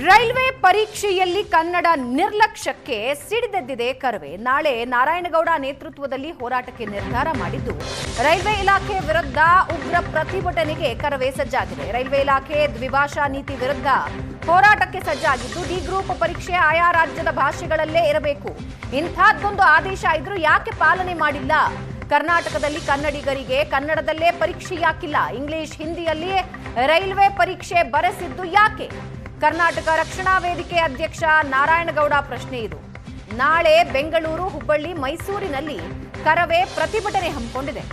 Railway ಪರೀಕ್ಷೆಯಲ್ಲಿ ಕನ್ನಡ ನಿರ್ಲಕ್ಷ್ಯಕ್ಕೆ ಸಿಡಿದೆದ್ದಿದೆ ಕರವೇ. ನಾಳೆ ನಾರಾಯಣಗೌಡ ನೇತೃತ್ವದಲ್ಲಿ ಹೋರಾಟಕ್ಕೆ ನಿರ್ಧಾರ ಮಾಡಿದ್ದು, ರೈಲ್ವೆ ಇಲಾಖೆ ವಿರುದ್ಧ ಉಗ್ರ ಪ್ರತಿಭಟನೆಗೆ ಕರವೇ ಸಜ್ಜಾಗಿದೆ. ರೈಲ್ವೆ ಇಲಾಖೆ ದ್ವಿಭಾಷಾ ನೀತಿ ವಿರುದ್ಧ ಹೋರಾಟಕ್ಕೆ ಸಜ್ಜಾಗಿದ್ದು, ಡಿ ಗ್ರೂಪ್ ಪರೀಕ್ಷೆ ಆಯಾ ರಾಜ್ಯದ ಭಾಷೆಗಳಲ್ಲೇ ಇರಬೇಕು. ಇಂಥದ್ದೊಂದು ಆದೇಶ ಇದ್ರೂ ಯಾಕೆ ಪಾಲನೆ ಮಾಡಿಲ್ಲ? ಕರ್ನಾಟಕದಲ್ಲಿ ಕನ್ನಡಿಗರಿಗೆ ಕನ್ನಡದಲ್ಲೇ ಪರೀಕ್ಷೆ ಯಾಕಿಲ್ಲ? ಇಂಗ್ಲಿಷ್ ಹಿಂದಿಯಲ್ಲಿಯೇ ರೈಲ್ವೆ ಪರೀಕ್ಷೆ ಬರೆಸಿದ್ದು ಯಾಕೆ? ಕರ್ನಾಟಕ ರಕ್ಷಣಾ ವೇದಿಕೆ ಅಧ್ಯಕ್ಷ ನಾರಾಯಣಗೌಡ ಪ್ರಶ್ನೆ ಇದು. ನಾಳೆ ಬೆಂಗಳೂರು, ಹುಬ್ಬಳ್ಳಿ, ಮೈಸೂರಿನಲ್ಲಿ ಕರವೇ ಪ್ರತಿಭಟನೆ ಹಮ್ಮಿಕೊಂಡಿದೆ.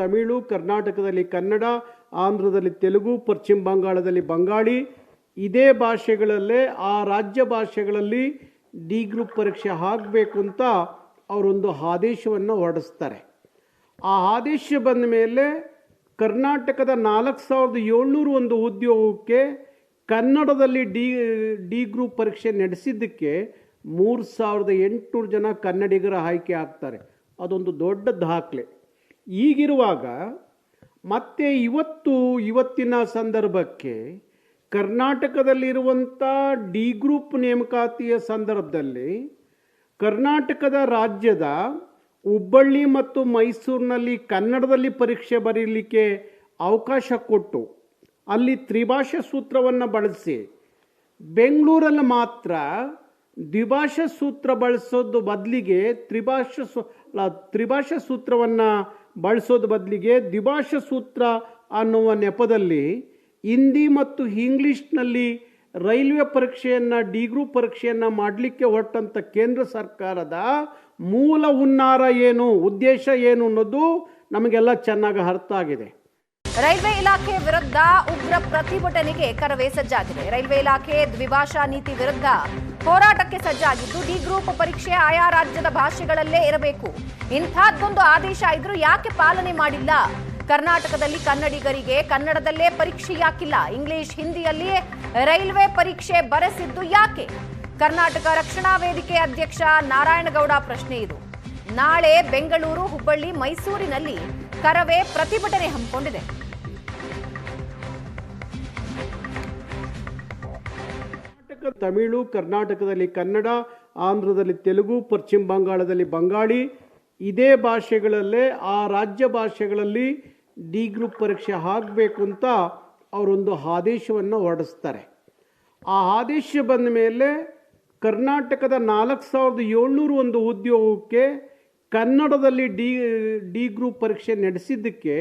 ತಮಿಳು, ಕರ್ನಾಟಕದಲ್ಲಿ ಕನ್ನಡ, ಆಂಧ್ರದಲ್ಲಿ ತೆಲುಗು, ಪಶ್ಚಿಮ ಬಂಗಾಳದಲ್ಲಿ ಬಂಗಾಳಿ, ಇದೇ ಭಾಷೆಗಳಲ್ಲೇ ಆ ರಾಜ್ಯ ಭಾಷೆಗಳಲ್ಲಿ ಡಿ ಗ್ರೂಪ್ ಪರೀಕ್ಷೆ ಆಗಬೇಕು ಅಂತ ಅವರೊಂದು ಆದೇಶವನ್ನು ಹೊರಡಿಸ್ತಾರೆ. ಆ ಆದೇಶ ಬಂದ ಮೇಲೆ ಕರ್ನಾಟಕದ 4701 ಉದ್ಯೋಗಕ್ಕೆ ಕನ್ನಡದಲ್ಲಿ ಡಿ ಗ್ರೂಪ್ ಪರೀಕ್ಷೆ ನಡೆಸಿದ್ದಕ್ಕೆ 3800 ಜನ ಕನ್ನಡಿಗರ ಆಯ್ಕೆ ಆಗ್ತಾರೆ. ಅದೊಂದು ದೊಡ್ಡ ದಾಖಲೆ. ಈಗಿರುವಾಗ ಮತ್ತೆ ಇವತ್ತಿನ ಸಂದರ್ಭಕ್ಕೆ ಕರ್ನಾಟಕದಲ್ಲಿರುವಂಥ ಡಿ ಗ್ರೂಪ್ ನೇಮಕಾತಿಯ ಸಂದರ್ಭದಲ್ಲಿ ಕರ್ನಾಟಕದ ರಾಜ್ಯದ ಹುಬ್ಬಳ್ಳಿ ಮತ್ತು ಮೈಸೂರಿನಲ್ಲಿ ಕನ್ನಡದಲ್ಲಿ ಪರೀಕ್ಷೆ ಬರೀಲಿಕ್ಕೆ ಅವಕಾಶ ಕೊಟ್ಟು ಅಲ್ಲಿ ತ್ರಿಭಾಷಾ ಸೂತ್ರವನ್ನು ಬಳಸಿ, ಬೆಂಗಳೂರಲ್ಲಿ ಮಾತ್ರ ದ್ವಿಭಾಷಾ ಸೂತ್ರ ಬಳಸೋದು ಬದಲಿಗೆ ತ್ರಿಭಾಷಾ ಸೂತ್ರವನ್ನು ಬಳಸೋದು ಬದಲಿಗೆ ದ್ವಿಭಾಷಾ ಸೂತ್ರ ಅನ್ನುವ ನೆಪದಲ್ಲಿ ಹಿಂದಿ ಮತ್ತು ಇಂಗ್ಲೀಷ್ನಲ್ಲಿ ರೈಲ್ವೆ ಪರೀಕ್ಷೆಯನ್ನು ಡಿ ಗ್ರೂಪ್ ಪರೀಕ್ಷೆಯನ್ನು ಮಾಡಲಿಕ್ಕೆ ಹೊರಟಂಥ ಕೇಂದ್ರ ಸರ್ಕಾರದ ಮೂಲ ಹುನ್ನಾರ ಏನು, ಉದ್ದೇಶ ಏನು ಅನ್ನೋದು ನಮಗೆಲ್ಲ ಚೆನ್ನಾಗಿ ಅರ್ಥ ಆಗಿದೆ. ರೈಲ್ವೆ ಇಲಾಖೆ ವಿರುದ್ಧ ಉಗ್ರ ಪ್ರತಿಭಟನೆಗೆ ಕರವೇ ಸಜ್ಜಾಗಿದೆ. ರೈಲ್ವೆ ಇಲಾಖೆ ದ್ವಿಭಾಷಾ ನೀತಿ ವಿರುದ್ಧ ಹೋರಾಟಕ್ಕೆ ಸಜ್ಜಾಗಿದ್ದು, ಡಿ ಗ್ರೂಪ್ ಪರೀಕ್ಷೆ ಆಯಾ ರಾಜ್ಯದ ಭಾಷೆಗಳಲ್ಲೇ ಇರಬೇಕು. ಇಂಥದ್ದೊಂದು ಆದೇಶ ಇದ್ರೂ ಯಾಕೆ ಪಾಲನೆ ಮಾಡಿಲ್ಲ? ಕರ್ನಾಟಕದಲ್ಲಿ ಕನ್ನಡಿಗರಿಗೆ ಕನ್ನಡದಲ್ಲೇ ಪರೀಕ್ಷೆ ಯಾಕಿಲ್ಲ? ಇಂಗ್ಲಿಷ್ ಹಿಂದಿಯಲ್ಲಿಯೇ ರೈಲ್ವೆ ಪರೀಕ್ಷೆ ಬರೆಸಿದ್ದು ಯಾಕೆ? ಕರ್ನಾಟಕ ರಕ್ಷಣಾ ವೇದಿಕೆ ಅಧ್ಯಕ್ಷ ನಾರಾಯಣಗೌಡ ಪ್ರಶ್ನೆ ಇದು. ನಾಳೆ ಬೆಂಗಳೂರು, ಹುಬ್ಬಳ್ಳಿ, ಮೈಸೂರಿನಲ್ಲಿ ಕರವೇ ಪ್ರತಿಭಟನೆ ಹಮ್ಮಿಕೊಂಡಿದೆ. ತಮಿಳು, ಕರ್ನಾಟಕದಲ್ಲಿ ಕನ್ನಡ, ಆಂಧ್ರದಲ್ಲಿ ತೆಲುಗು, ಪಶ್ಚಿಮ ಬಂಗಾಳದಲ್ಲಿ ಬಂಗಾಳಿ, ಇದೇ ಭಾಷೆಗಳಲ್ಲೇ ಆ ರಾಜ್ಯ ಭಾಷೆಗಳಲ್ಲಿ ಡಿ ಗ್ರೂಪ್ ಪರೀಕ್ಷೆ ಆಗಬೇಕು ಅಂತ ಅವರೊಂದು ಆದೇಶವನ್ನು ಹೊರಡಿಸ್ತಾರೆ. ಆ ಆದೇಶ ಬಂದ ಮೇಲೆ ಕರ್ನಾಟಕದ 4701 ಉದ್ಯೋಗಕ್ಕೆ ಕನ್ನಡದಲ್ಲಿ ಡಿ ಗ್ರೂಪ್ ಪರೀಕ್ಷೆ ನಡೆಸಿದ್ದಕ್ಕೆ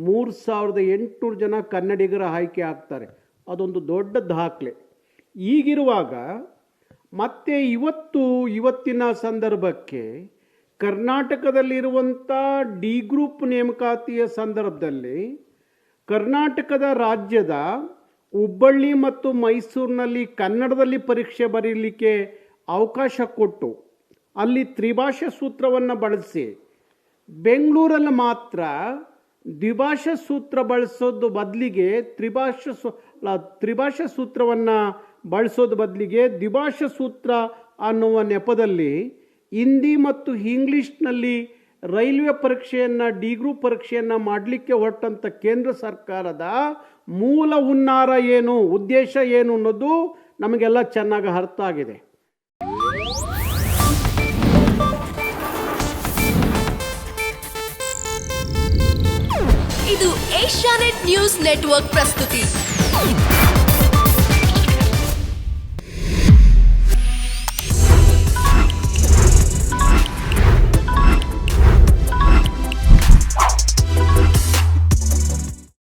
3800 ಜನ ಕನ್ನಡಿಗರ ಆಯ್ಕೆ ಆಗ್ತಾರೆ. ಅದೊಂದು ದೊಡ್ಡ ದಾಖಲೆ. ಈಗಿರುವಾಗ ಮತ್ತೆ ಇವತ್ತಿನ ಸಂದರ್ಭಕ್ಕೆ ಕರ್ನಾಟಕದಲ್ಲಿರುವಂಥ ಡಿ ಗ್ರೂಪ್ ನೇಮಕಾತಿಯ ಸಂದರ್ಭದಲ್ಲಿ ಕರ್ನಾಟಕದ ರಾಜ್ಯದ ಹುಬ್ಬಳ್ಳಿ ಮತ್ತು ಮೈಸೂರಿನಲ್ಲಿ ಕನ್ನಡದಲ್ಲಿ ಪರೀಕ್ಷೆ ಬರೀಲಿಕ್ಕೆ ಅವಕಾಶ ಕೊಟ್ಟು ಅಲ್ಲಿ ತ್ರಿಭಾಷಾ ಸೂತ್ರವನ್ನು ಬಳಸಿ, ಬೆಂಗಳೂರಲ್ಲಿ ಮಾತ್ರ ದ್ವಿಭಾಷಾ ಸೂತ್ರ ಬಳಸೋದು ಬದಲಿಗೆ ತ್ರಿಭಾಷಾ ಸೂತ್ರವನ್ನು ಬಳಸೋದು ಬದಲಿಗೆ ದ್ವಿಭಾಷಾ ಸೂತ್ರ ಅನ್ನುವ ನೆಪದಲ್ಲಿ ಹಿಂದಿ ಮತ್ತು ಇಂಗ್ಲೀಷ್ನಲ್ಲಿ ರೈಲ್ವೆ ಪರೀಕ್ಷೆಯನ್ನು ಡಿ ಗ್ರೂಪ್ ಪರೀಕ್ಷೆಯನ್ನು ಮಾಡಲಿಕ್ಕೆ ಹೊರಟಂಥ ಕೇಂದ್ರ ಸರ್ಕಾರದ ಮೂಲ ಹುನ್ನಾರ ಏನು, ಉದ್ದೇಶ ಏನು ಅನ್ನೋದು ನಮಗೆಲ್ಲ ಚೆನ್ನಾಗಿ ಅರ್ಥ ಆಗಿದೆ. ಇದು ಏಷ್ಯಾನೆಟ್ ನ್ಯೂಸ್ ನೆಟ್ವರ್ಕ್ ಪ್ರಸ್ತುತಿ.